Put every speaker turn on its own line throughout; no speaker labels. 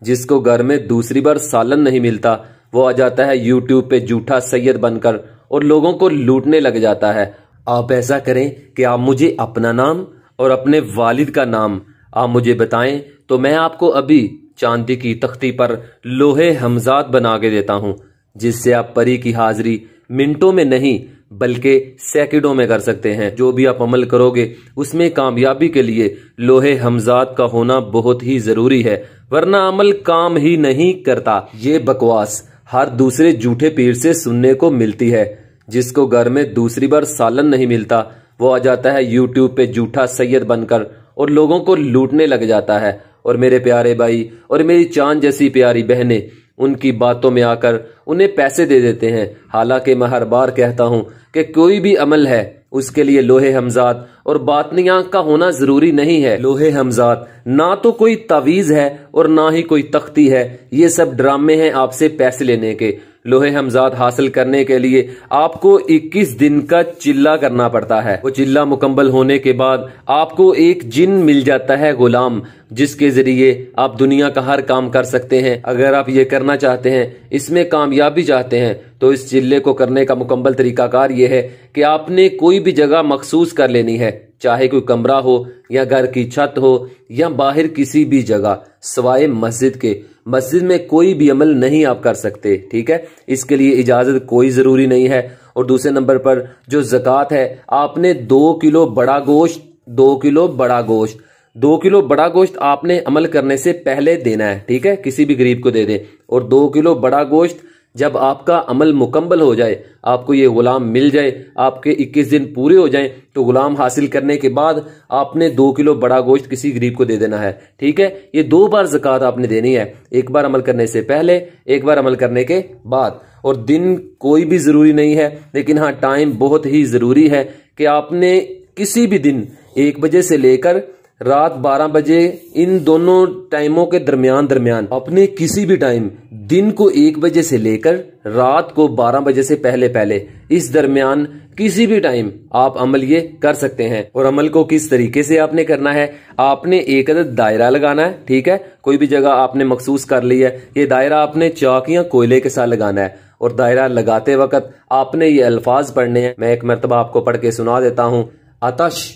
جس کو گھر میں दूसरी बार सालन नहीं मिलता वो आ जाता है यूट्यूब पे झूठा सैयद बनकर और लोगों को लूटने लग जाता है। आप ऐसा करें कि आप मुझे अपना नाम और अपने वालिद का नाम आप मुझे बताएं तो मैं आपको अभी चांदी की तख्ती पर लोहे हमजाद बना के देता हूं, जिससे आप परी की हाजिरी मिनटों में नहीं बल्कि सेकंडों में कर सकते हैं। जो भी आप अमल करोगे उसमें कामयाबी के लिए लोहे हमजाद का होना बहुत ही जरूरी है, वरना अमल काम ही नहीं करता। ये बकवास हर दूसरे झूठे पीर से सुनने को मिलती है। जिसको घर में दूसरी बार सालन नहीं मिलता वो आ जाता है यूट्यूब पे झूठा सैयद बनकर और लोगों को लूटने लग जाता है। और मेरे प्यारे भाई और मेरी चांद जैसी प्यारी बहनें उनकी बातों में आकर उन्हें पैसे दे देते हैं। हालांकि मैं हर बार कहता हूं कि कोई भी अमल है उसके लिए लोहे हमजाद और बातनियां का होना जरूरी नहीं है। लोहे हमजाद ना तो कोई तावीज है और ना ही कोई तख्ती है, ये सब ड्रामे हैं आपसे पैसे लेने के। लोहे हमजाद हासिल करने के लिए आपको 21 दिन का चिल्ला करना पड़ता है। वो चिल्ला मुकम्मल होने के बाद आपको एक जिन मिल जाता है गुलाम, जिसके जरिए आप दुनिया का हर काम कर सकते हैं। अगर आप ये करना चाहते हैं, इसमें कामयाबी चाहते हैं, तो इस चिल्ले को करने का मुकम्मल तरीकाकार ये है कि आपने कोई भी जगह मखसूस कर लेनी है, चाहे कोई कमरा हो या घर की छत हो या बाहर किसी भी जगह सवाए मस्जिद के। मस्जिद में कोई भी अमल नहीं आप कर सकते, ठीक है, इसके लिए इजाजत कोई जरूरी नहीं है। और दूसरे नंबर पर जो ज़कात है, आपने 2 किलो बड़ा गोश्त 2 किलो बड़ा गोश्त आपने अमल करने से पहले देना है, ठीक है, किसी भी गरीब को दे दे। और 2 किलो बड़ा गोश्त जब आपका अमल मुकम्मल हो जाए, आपको ये गुलाम मिल जाए, आपके 21 दिन पूरे हो जाएं, तो गुलाम हासिल करने के बाद आपने 2 किलो बड़ा गोश्त किसी गरीब को दे देना है, ठीक है। ये 2 बार ज़कात आपने देनी है, एक बार अमल करने से पहले, एक बार अमल करने के बाद। और दिन कोई भी जरूरी नहीं है, लेकिन हाँ टाइम बहुत ही जरूरी है कि आपने किसी भी दिन 1 बजे से लेकर रात 12 बजे, इन दोनों टाइमों के दरमियान अपने किसी भी टाइम, दिन को 1 बजे से लेकर रात को 12 बजे से पहले इस दरमियान किसी भी टाइम आप अमल ये कर सकते हैं। और अमल को किस तरीके से आपने करना है, आपने एक अदद दायरा लगाना है, ठीक है, कोई भी जगह आपने मखसूस कर ली है, ये दायरा आपने चाक या कोयले के साथ लगाना है। और दायरा लगाते वक्त आपने ये अल्फाज पढ़ने हैं, मैं एक मरतबा आपको पढ़ के सुना देता हूं। आतश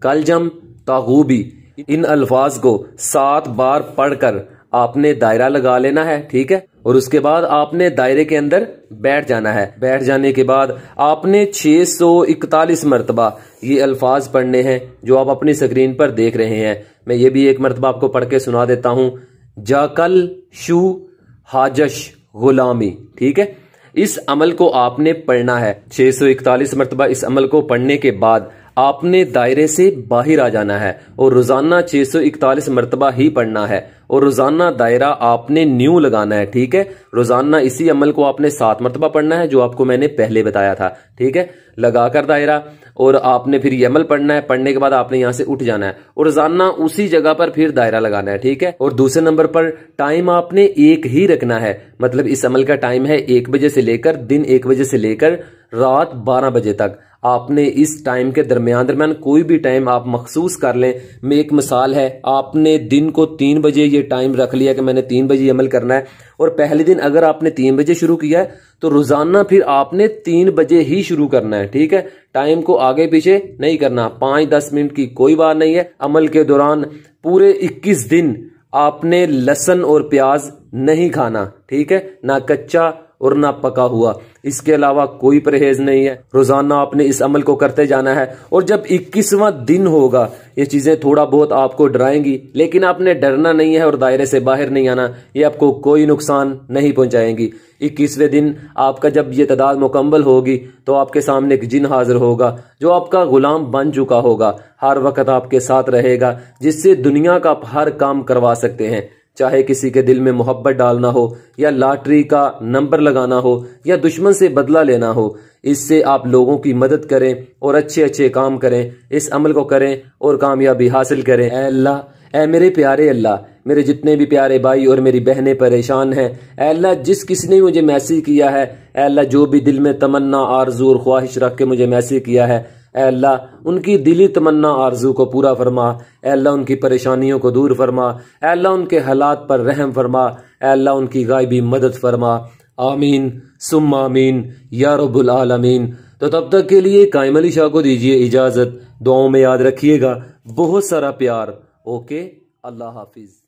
कलजम तागूबी, इन अल्फाज को 7 बार पढ़कर आपने दायरा लगा लेना है, ठीक है। और उसके बाद आपने दायरे के अंदर बैठ जाना है। बैठ जाने के बाद आपने 641 मरतबा ये अल्फाज पढ़ने हैं जो आप अपनी स्क्रीन पर देख रहे हैं। मैं ये भी एक मरतबा आपको पढ़ के सुना देता हूं। जाकल शू हाजश गुलामी, ठीक है, इस अमल को आपने पढ़ना है 641 मरतबा। इस अमल को पढ़ने के बाद आपने दायरे से बाहर आ जाना है और रोजाना 641 मरतबा ही पढ़ना है। और रोजाना दायरा आपने न्यू लगाना है, ठीक है। रोजाना इसी अमल को आपने 7 मरतबा पढ़ना है जो आपको मैंने पहले बताया था, ठीक है, लगाकर दायरा। और आपने फिर ये अमल पढ़ना है, पढ़ने के बाद आपने यहाँ से उठ जाना है और रोजाना उसी जगह पर फिर दायरा लगाना है, ठीक है। और दूसरे नंबर पर टाइम आपने एक ही रखना है, मतलब इस अमल का टाइम है 1 बजे से लेकर दिन 1 बजे से लेकर रात 12 बजे तक। आपने इस टाइम के दरमियान कोई भी टाइम आप मखसूस कर लें। में एक मिसाल है, आपने दिन को 3 बजे ये टाइम रख लिया कि मैंने 3 बजे अमल करना है, और पहले दिन अगर आपने 3 बजे शुरू किया है तो रोजाना फिर आपने 3 बजे ही शुरू करना है, ठीक है। टाइम को आगे पीछे नहीं करना, 5-10 मिनट की कोई बात नहीं है। अमल के दौरान पूरे 21 दिन आपने लहसुन और प्याज नहीं खाना, ठीक है, ना कच्चा और ना पका हुआ, इसके अलावा कोई परहेज नहीं है। रोजाना आपने इस अमल को करते जाना है। और जब 21वां दिन होगा, ये चीजें थोड़ा बहुत आपको डराएंगी, लेकिन आपने डरना नहीं है और दायरे से बाहर नहीं आना, ये आपको कोई नुकसान नहीं पहुंचाएंगी। 21वें दिन आपका जब ये तादाद मुकम्मल होगी तो आपके सामने एक जिन हाजिर होगा जो आपका गुलाम बन चुका होगा, हर वक्त आपके साथ रहेगा, जिससे दुनिया का आप हर काम करवा सकते हैं। चाहे किसी के दिल में मोहब्बत डालना हो, या लॉटरी का नंबर लगाना हो, या दुश्मन से बदला लेना हो, इससे आप लोगों की मदद करें और अच्छे अच्छे काम करें, इस अमल को करें और कामयाबी हासिल करें। ऐ अल्लाह, ऐ मेरे प्यारे अल्लाह, मेरे जितने भी प्यारे भाई और मेरी बहनें परेशान हैं, ऐ अल्लाह जिस किसी ने मुझे मैसेज किया है, ऐ अल्लाह जो भी दिल में तमन्ना आरज़ू और ख्वाहिश रख के मुझे मैसेज किया है, اے اللہ ان کی دلی تمنا آرزو کو پورا فرما، اے اللہ ان کی پریشانیوں کو دور فرما، اے اللہ ان کے حالات پر رحم فرما، اے اللہ ان کی غائبی مدد فرما، آمین ثم آمین یا رب العالمین۔ تو تب تک کے لیے قائم علی شاہ کو دیجیے اجازت، دعاؤں میں یاد رکھیے گا، بہت سارا پیار، اوکے، اللہ حافظ۔